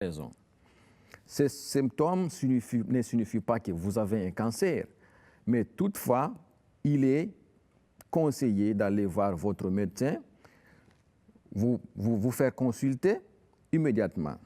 raison. Ces symptômes ne signifient pas que vous avez un cancer, mais toutefois, il est conseillé d'aller voir votre médecin, vous faire consulter immédiatement.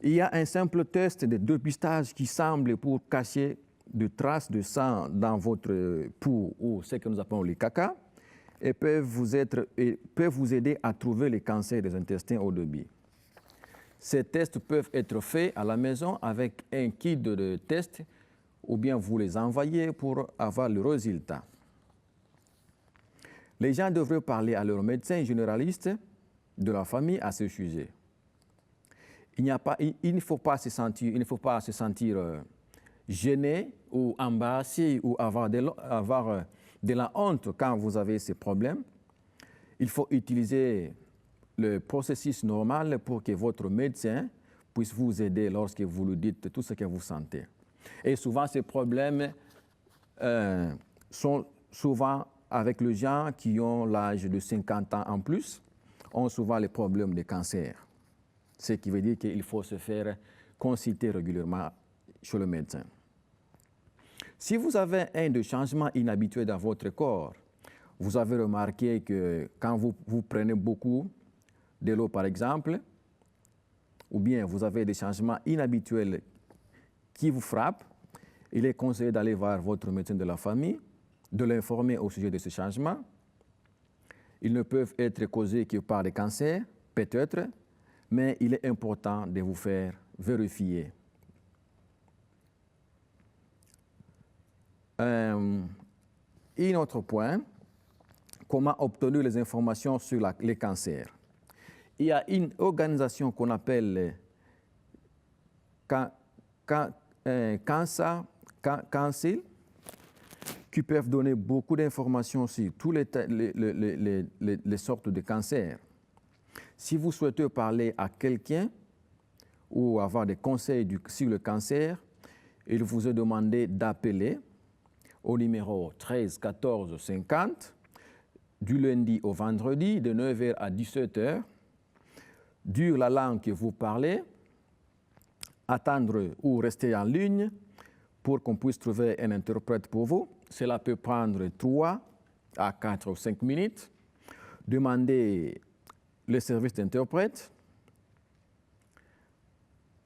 Il y a un simple test de dépistage qui semble pour cacher des traces de sang dans votre pouls ou ce que nous appelons le caca et peut vous aider à trouver les cancers des intestins au début. Ces tests peuvent être faits à la maison avec un kit de tests ou bien vous les envoyez pour avoir le résultat. Les gens devraient parler à leur médecin généraliste de la famille à ce sujet. Il ne faut pas se sentir gêné ou embarrassé ou avoir de la honte quand vous avez ces problèmes. Il faut utiliser le processus normal pour que votre médecin puisse vous aider lorsque vous lui dites tout ce que vous sentez. Et souvent, ces problèmes sont souvent avec les gens qui ont l'âge de 50 ans en plus, ont souvent les problèmes de cancer. Ce qui veut dire qu'il faut se faire consulter régulièrement chez le médecin. Si vous avez un des changements inhabituels dans votre corps, vous avez remarqué que quand vous prenez beaucoup de l'eau, par exemple, ou bien vous avez des changements inhabituels qui vous frappent, il est conseillé d'aller voir votre médecin de la famille, de l'informer au sujet de ces changements. Ils ne peuvent être causés que par des cancers, peut-être, mais il est important de vous faire vérifier. Un autre point, comment obtenir les informations sur les cancers. Il y a une organisation qu'on appelle Cancer qui peuvent donner beaucoup d'informations sur toutes les sortes de cancers. Si vous souhaitez parler à quelqu'un ou avoir des conseils sur le cancer, il vous est demandé d'appeler au numéro 13 14 50 du lundi au vendredi de 9h à 17h, dire la langue que vous parlez, attendre ou rester en ligne pour qu'on puisse trouver un interprète pour vous. Cela peut prendre 3 à 4 ou 5 minutes. Demandez le service d'interprète.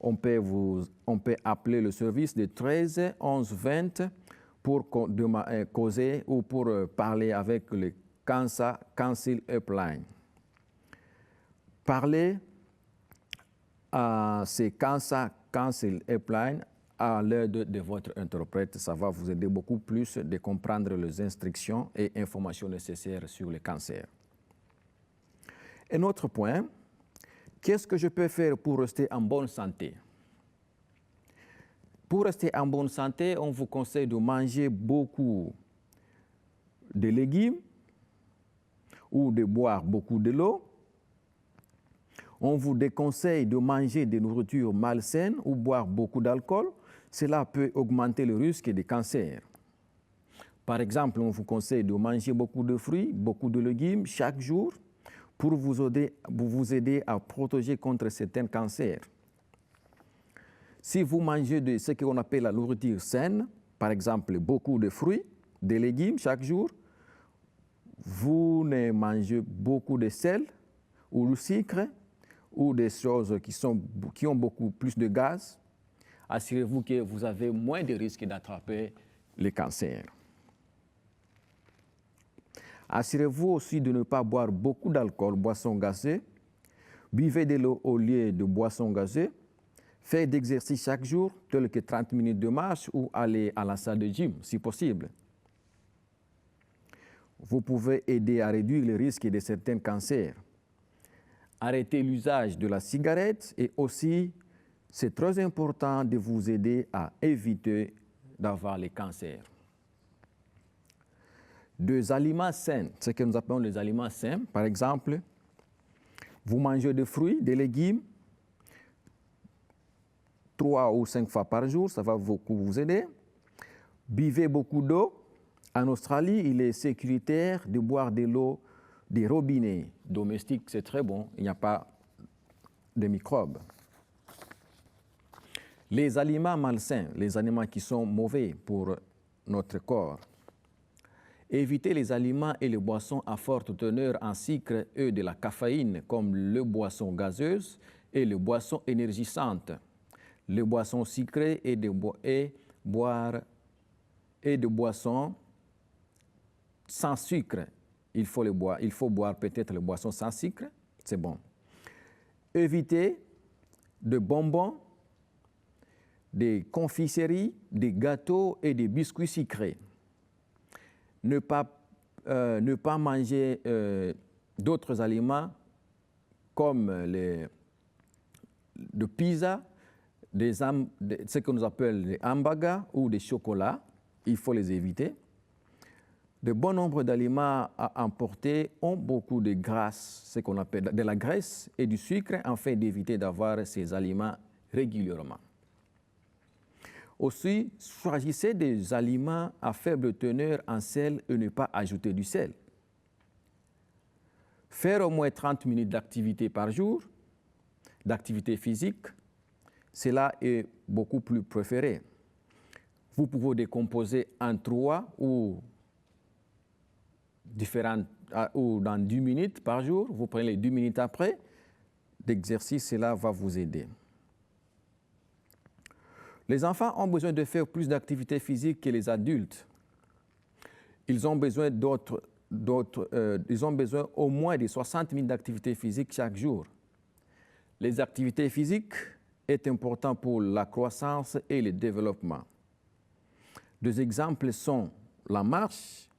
On peut appeler le service de 13 11 20 pour causer ou pour parler avec le Cancer Helpline. Parlez à ces Cancer Helpline à l'aide de votre interprète. Ça va vous aider beaucoup plus de comprendre les instructions et informations nécessaires sur le cancer. Un autre point, qu'est-ce que je peux faire pour rester en bonne santé? Pour rester en bonne santé, on vous conseille de manger beaucoup de légumes ou de boire beaucoup de l'eau. On vous déconseille de manger des nourritures malsaines ou boire beaucoup d'alcool. Cela peut augmenter le risque de cancer. Par exemple, on vous conseille de manger beaucoup de fruits, beaucoup de légumes chaque jour pour vous aider à protéger contre certains cancers. Si vous mangez de ce qu'on appelle la nourriture saine, par exemple beaucoup de fruits, de légumes chaque jour, vous ne mangez beaucoup de sel ou de sucre ou des choses qui ont beaucoup plus de gaz, assurez-vous que vous avez moins de risques d'attraper le cancer. Assurez-vous aussi de ne pas boire beaucoup d'alcool, boissons gazées. Buvez de l'eau au lieu de boissons gazées. Faites d'exercice chaque jour, tel que 30 minutes de marche ou aller à la salle de gym, si possible. Vous pouvez aider à réduire le risque de certains cancers. Arrêtez l'usage de la cigarette et aussi, c'est très important de vous aider à éviter d'avoir les cancers. Des aliments sains, ce que nous appelons les aliments sains, par exemple, vous mangez des fruits, des légumes, 3 ou 5 fois par jour, ça va beaucoup vous aider. Buvez beaucoup d'eau. En Australie, il est sécuritaire de boire de l'eau des robinets domestiques, c'est très bon. Il n'y a pas des microbes. Les aliments malsains, les aliments qui sont mauvais pour notre corps. Évitez les aliments et les boissons à forte teneur en sucre et de la caféine, comme les boissons gazeuses et les boissons énergisantes, les boissons sucrées et de boissons sans sucre. Il faut boire peut-être les boissons sans sucre, c'est bon. Évitez de bonbons, des confiseries, des gâteaux et des biscuits sucrés. Ne pas manger d'autres aliments comme de pizza, ce que nous appelons des hamburgers ou des chocolats. Il faut les éviter. De bon nombre d'aliments à emporter ont beaucoup de graisse, ce qu'on appelle de la graisse et du sucre, afin d'éviter d'avoir ces aliments régulièrement. Aussi, choisissez des aliments à faible teneur en sel et ne pas ajouter du sel. Faire au moins 30 minutes d'activité par jour, d'activité physique, cela est beaucoup plus préféré. Vous pouvez décomposer en 3 ou dans 10 minutes par jour. Vous prenez les 10 minutes après d'exercice, cela va vous aider. Les enfants ont besoin de faire plus d'activités physiques que les adultes. Ils ont besoin au moins de 60 minutes d'activités physiques chaque jour. Les activités physiques sont importantes pour la croissance et le développement. Deux exemples sont la marche,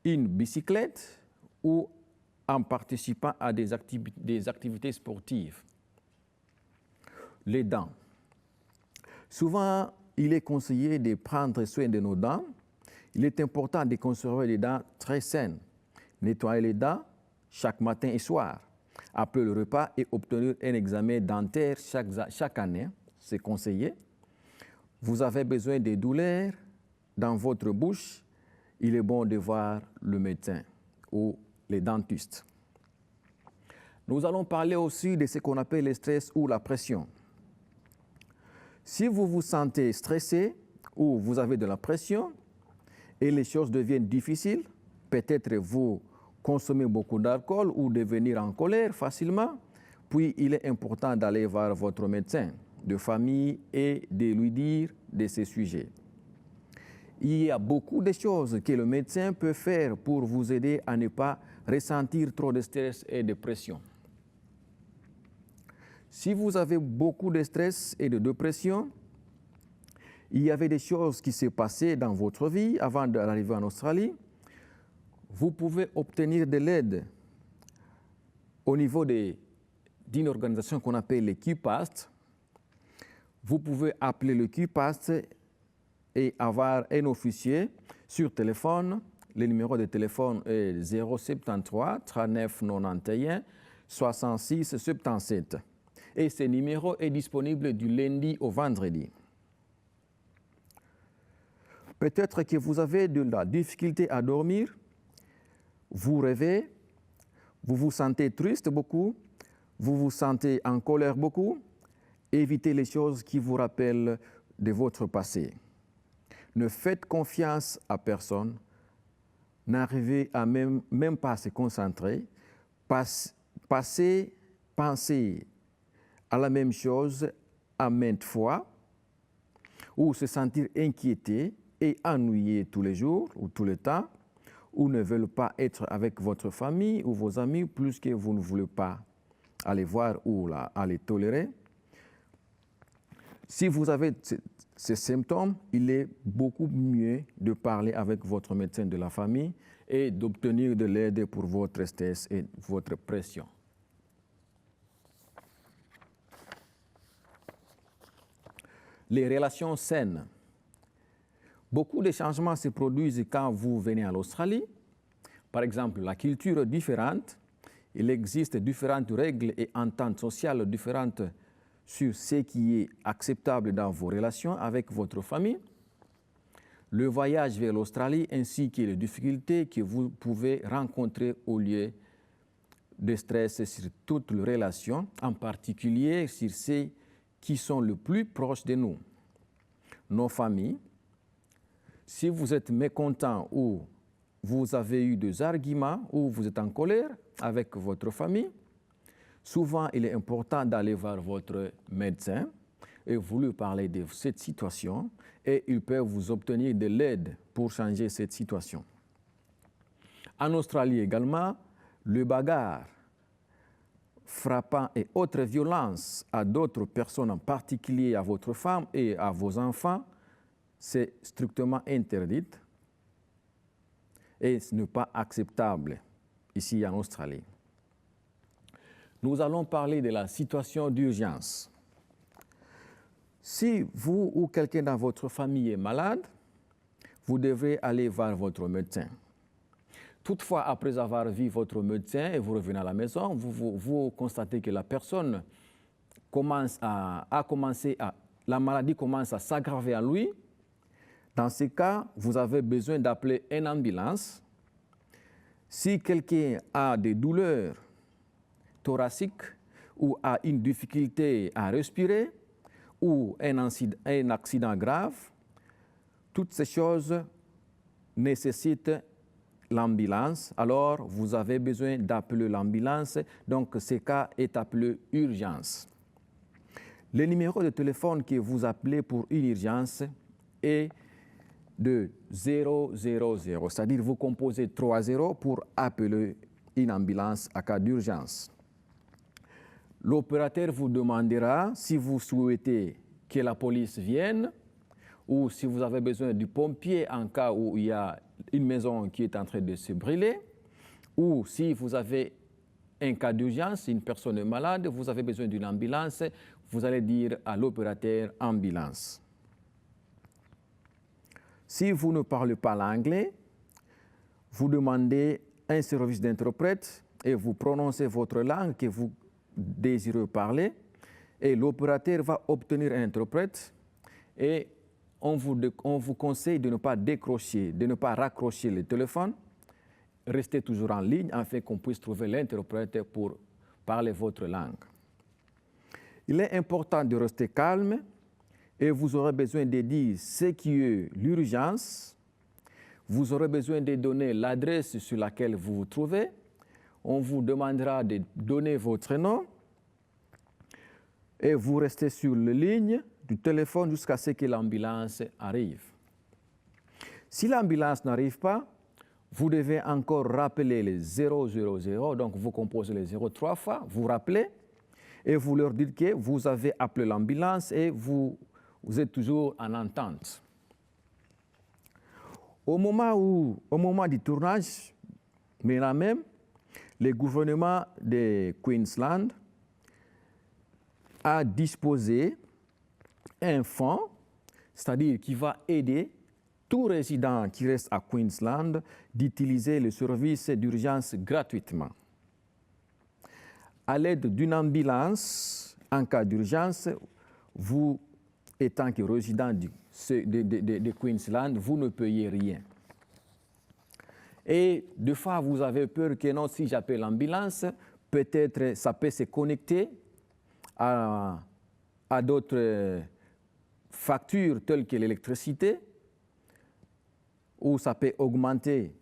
une bicyclette ou en participant à des activités sportives. Les dents. Souvent, il est conseillé de prendre soin de nos dents. Il est important de conserver les dents très saines. Nettoyer les dents chaque matin et soir, après le repas, et obtenir un examen dentaire chaque année. C'est conseillé. Vous avez besoin de douleurs dans votre bouche, il est bon de voir le médecin ou les dentistes. Nous allons parler aussi de ce qu'on appelle le stress ou la pression. Si vous vous sentez stressé ou vous avez de la pression et les choses deviennent difficiles, peut-être vous consommez beaucoup d'alcool ou devenir en colère facilement, puis il est important d'aller voir votre médecin de famille et de lui dire de ces sujets. Il y a beaucoup de choses que le médecin peut faire pour vous aider à ne pas ressentir trop de stress et de pression. Si vous avez beaucoup de stress et de dépression, il y avait des choses qui se passaient dans votre vie avant d'arriver en Australie, vous pouvez obtenir de l'aide au niveau d'une organisation qu'on appelle le QPAST. Vous pouvez appeler le QPAST et avoir un officier sur téléphone. Le numéro de téléphone est 073 39 91 66 77. Et ce numéro est disponible du lundi au vendredi. Peut-être que vous avez de la difficulté à dormir, vous rêvez, vous vous sentez triste beaucoup, vous vous sentez en colère beaucoup. Évitez les choses qui vous rappellent de votre passé. Ne faites confiance à personne. N'arrivez à même pas à se concentrer. Pensez à la même chose à maintes fois, ou se sentir inquiété et ennuyé tous les jours ou tout le temps, ou ne veulent pas être avec votre famille ou vos amis plus que vous ne voulez pas aller voir ou aller tolérer. Si vous avez ces symptômes, il est beaucoup mieux de parler avec votre médecin de la famille et d'obtenir de l'aide pour votre stress et votre pression. Les relations saines. Beaucoup de changements se produisent quand vous venez à l'Australie. Par exemple, la culture est différente. Il existe différentes règles et ententes sociales différentes sur ce qui est acceptable dans vos relations avec votre famille. Le voyage vers l'Australie ainsi que les difficultés que vous pouvez rencontrer au lieu de stress sur toutes les relations, en particulier sur ceux qui sont le plus proches de nous, nos familles. Si vous êtes mécontent ou vous avez eu des arguments ou vous êtes en colère avec votre famille, souvent il est important d'aller voir votre médecin et vous lui parler de cette situation et il peut vous obtenir de l'aide pour changer cette situation. En Australie également, le bagarre, frappant et autres violences à d'autres personnes, en particulier à votre femme et à vos enfants, c'est strictement interdit et ce n'est pas acceptable ici en Australie. Nous allons parler de la situation d'urgence. Si vous ou quelqu'un dans votre famille est malade, vous devrez aller voir votre médecin. Toutefois, après avoir vu votre médecin et vous revenez à la maison, vous constatez que la personne la maladie commence à s'aggraver à lui. Dans ce cas, vous avez besoin d'appeler une ambulance. Si quelqu'un a des douleurs thoraciques ou a une difficulté à respirer ou un accident grave, toutes ces choses nécessitent l'ambulance. Alors, vous avez besoin d'appeler l'ambulance. Donc, ce cas est appelé urgence. Le numéro de téléphone que vous appelez pour une urgence est de 000, c'est-à-dire vous composez 3 zéros pour appeler une ambulance à cas d'urgence. L'opérateur vous demandera si vous souhaitez que la police vienne ou si vous avez besoin du pompier en cas où il y a une maison qui est en train de se brûler, ou si vous avez un cas d'urgence, une personne est malade, vous avez besoin d'une ambulance, vous allez dire à l'opérateur ambulance. Si vous ne parlez pas l'anglais, vous demandez un service d'interprète et vous prononcez votre langue que vous désirez parler et l'opérateur va obtenir un interprète et on vous conseille de ne pas décrocher, de ne pas raccrocher le téléphone. Restez toujours en ligne afin qu'on puisse trouver l'interprète pour parler votre langue. Il est important de rester calme et vous aurez besoin de dire ce qui est l'urgence. Vous aurez besoin de donner l'adresse sur laquelle vous vous trouvez. On vous demandera de donner votre nom et vous restez sur la ligne du téléphone jusqu'à ce que l'ambulance arrive. Si l'ambulance n'arrive pas, vous devez encore rappeler les 000, donc vous composez les 0 3 fois, vous rappelez et vous leur dites que vous avez appelé l'ambulance et vous êtes toujours en entente. Au moment du tournage, mais là même, le gouvernement de Queensland a disposé un fonds, c'est-à-dire qui va aider tout résident qui reste à Queensland d'utiliser le service d'urgence gratuitement. À l'aide d'une ambulance, en cas d'urgence, vous, étant que résident de Queensland, vous ne payez rien. Et des fois, vous avez peur que non, si j'appelle l'ambulance, peut-être ça peut se connecter à d'autres factures telles que l'électricité, ou ça peut augmenter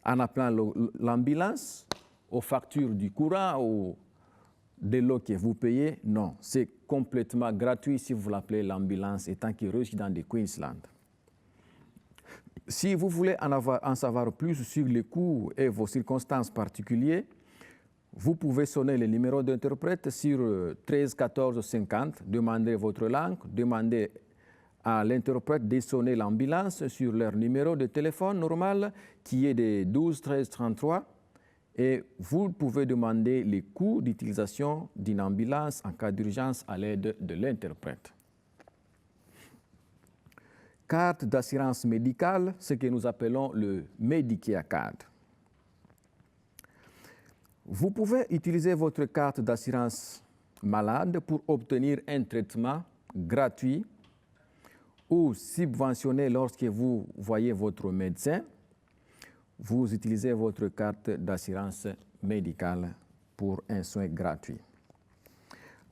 en appelant l'ambulance aux factures du courant ou de l'eau que vous payez. Non, c'est complètement gratuit si vous l'appelez l'ambulance étant que résident de Queensland. Si vous voulez en savoir plus sur les coûts et vos circonstances particulières, vous pouvez sonner le numéro d'interprète sur 13 14 50, demandez votre langue, demandez à l'interprète de sonner l'ambulance sur leur numéro de téléphone normal qui est de 12 13 33 et vous pouvez demander les coûts d'utilisation d'une ambulance en cas d'urgence à l'aide de l'interprète. Carte d'assurance médicale, ce que nous appelons le Medicare Card. Vous pouvez utiliser votre carte d'assurance malade pour obtenir un traitement gratuit ou subventionné lorsque vous voyez votre médecin. Vous utilisez votre carte d'assurance médical pour un soin gratuit.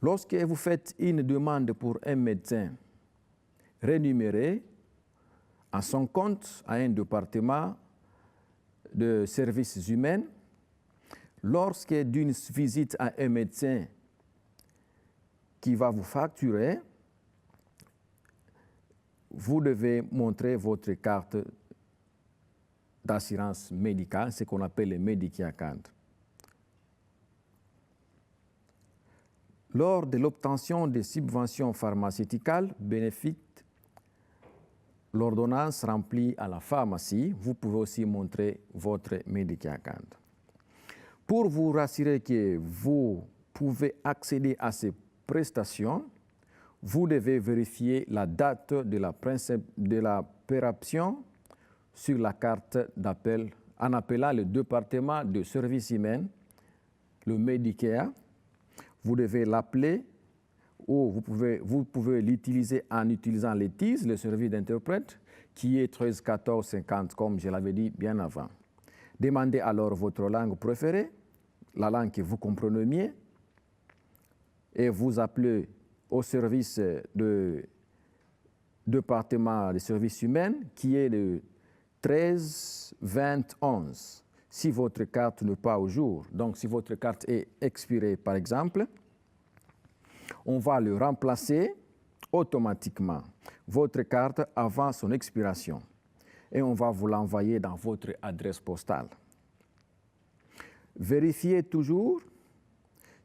Lorsque vous faites une demande pour un médecin rémunéré en son compte à un département de services humains, lorsque d'une visite à un médecin qui va vous facturer, vous devez montrer votre carte d'assurance médicale, ce qu'on appelle le Medicare. Lors de l'obtention des subventions pharmaceuticales bénéfiques, l'ordonnance remplie à la pharmacie, vous pouvez aussi montrer votre Medicare. Pour vous rassurer que vous pouvez accéder à ces prestations, vous devez vérifier la date de la péremption sur la carte d'appel en appelant le département de services humains, le Medicare. Vous devez l'appeler ou vous pouvez l'utiliser en utilisant les TIS, le service d'interprète, qui est 13 14 50, comme je l'avais dit bien avant. Demandez alors votre langue préférée, la langue que vous comprenez mieux, et vous appelez au service de département des services humains, qui est le 13 20 11. Si votre carte n'est pas au jour, donc si votre carte est expirée par exemple, on va le remplacer automatiquement, votre carte avant son expiration, et on va vous l'envoyer dans votre adresse postale. Vérifiez toujours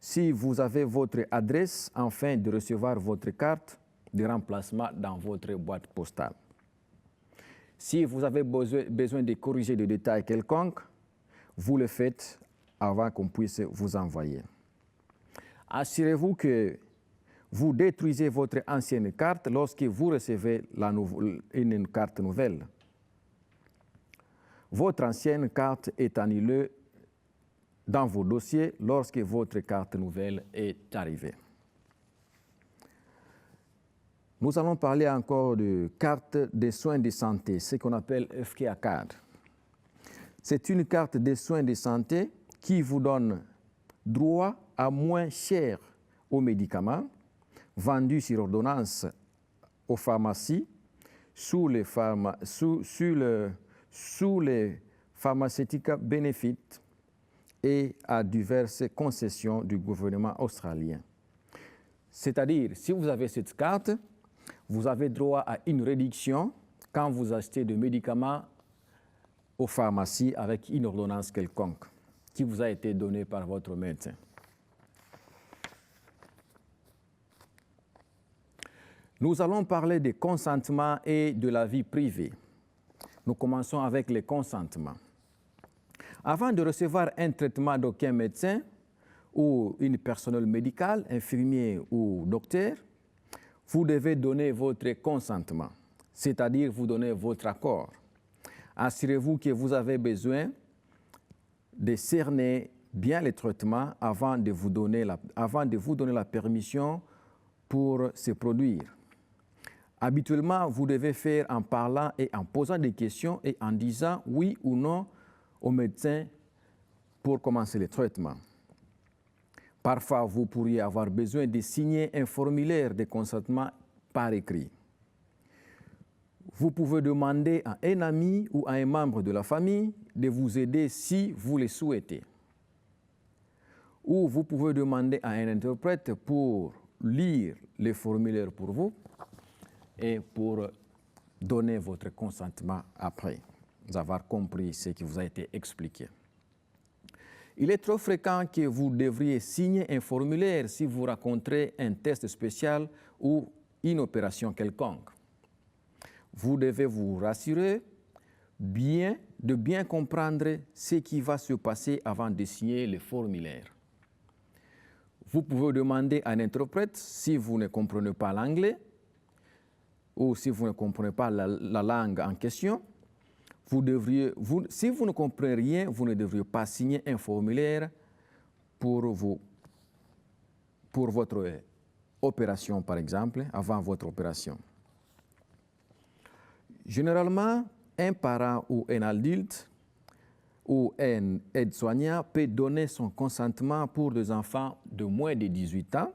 si vous avez votre adresse afin de recevoir votre carte de remplacement dans votre boîte postale. Si vous avez besoin de corriger des détails quelconques, vous le faites avant qu'on puisse vous envoyer. Assurez-vous que vous détruisez votre ancienne carte lorsque vous recevez une carte nouvelle. Votre ancienne carte est annulée dans vos dossiers lorsque votre carte nouvelle est arrivée. Nous allons parler encore de carte de soins de santé, ce qu'on appelle FKA Card. C'est une carte de soins de santé qui vous donne droit à moins cher aux médicaments vendus sur ordonnance aux pharmacies sous les pharmaceutiques bénéfices et à diverses concessions du gouvernement australien. C'est-à-dire, si vous avez cette carte, vous avez droit à une réduction quand vous achetez des médicaments aux pharmacies avec une ordonnance quelconque qui vous a été donnée par votre médecin. Nous allons parler des consentements et de la vie privée. Nous commençons avec les consentements. Avant de recevoir un traitement d'aucun médecin ou une personnel médical, infirmier ou docteur, vous devez donner votre consentement, c'est-à-dire vous donner votre accord. Assurez-vous que vous avez besoin de cerner bien les traitements avant de vous donner la permission pour se produire. Habituellement, vous devez faire en parlant et en posant des questions et en disant oui ou non au médecin pour commencer le traitement. Parfois, vous pourriez avoir besoin de signer un formulaire de consentement par écrit. Vous pouvez demander à un ami ou à un membre de la famille de vous aider si vous le souhaitez. Ou vous pouvez demander à un interprète pour lire le formulaire pour vous et pour donner votre consentement après avoir compris ce qui vous a été expliqué. Il est trop fréquent que vous devriez signer un formulaire si vous rencontrez un test spécial ou une opération quelconque. Vous devez vous rassurer de bien comprendre ce qui va se passer avant de signer le formulaire. Vous pouvez demander à un interprète si vous ne comprenez pas l'anglais ou si vous ne comprenez pas la langue en question. Si vous ne comprenez rien, vous ne devriez pas signer un formulaire pour votre opération, par exemple, avant votre opération. Généralement, un parent ou un adulte ou un aide-soignant peut donner son consentement pour des enfants de moins de 18 ans.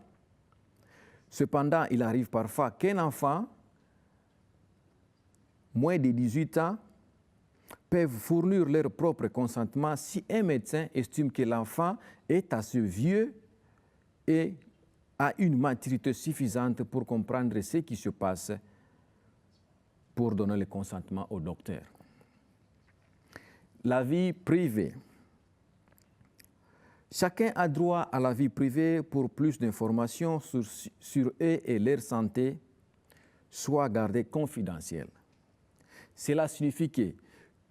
Cependant, il arrive parfois qu'un enfant moins de 18 ans peuvent fournir leur propre consentement si un médecin estime que l'enfant est assez vieux et a une maturité suffisante pour comprendre ce qui se passe pour donner le consentement au docteur. La vie privée. Chacun a droit à la vie privée. Pour plus d'informations sur eux et leur santé, soit gardée confidentielle. Cela signifie que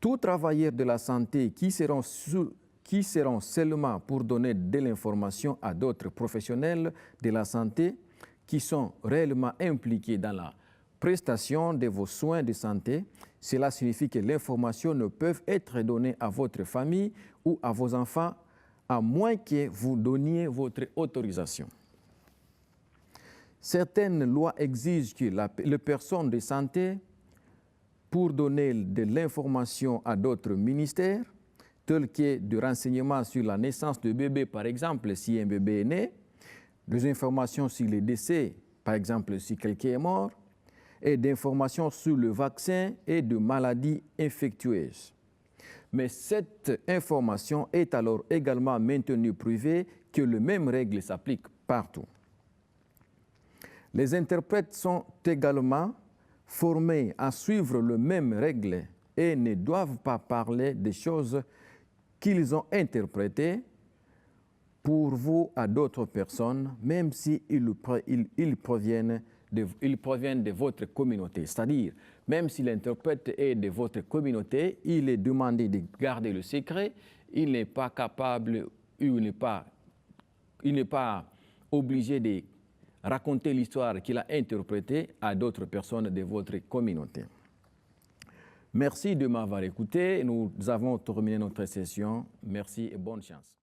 tout travailleur de la santé qui seront seulement pour donner de l'information à d'autres professionnels de la santé qui sont réellement impliqués dans la prestation de vos soins de santé, cela signifie que l'information ne peut être donnée à votre famille ou à vos enfants à moins que vous donniez votre autorisation. Certaines lois exigent que les personnes de santé pour donner de l'information à d'autres ministères, tels que des renseignements sur la naissance de bébé, par exemple, si un bébé est né, des informations sur les décès, par exemple, si quelqu'un est mort, et d'informations sur le vaccin et de maladies infectieuses. Mais cette information est alors également maintenue privée, que les mêmes règles s'appliquent partout. Les interprètes sont également formés à suivre les mêmes règles et ne doivent pas parler des choses qu'ils ont interprétées pour vous à d'autres personnes, même s'ils proviennent de votre communauté. C'est-à-dire, même si l'interprète est de votre communauté, il est demandé de garder le secret, il n'est pas capable, il n'est pas obligé de raconter l'histoire qu'il a interprétée à d'autres personnes de votre communauté. Merci de m'avoir écouté. Nous avons terminé notre session. Merci et bonne chance.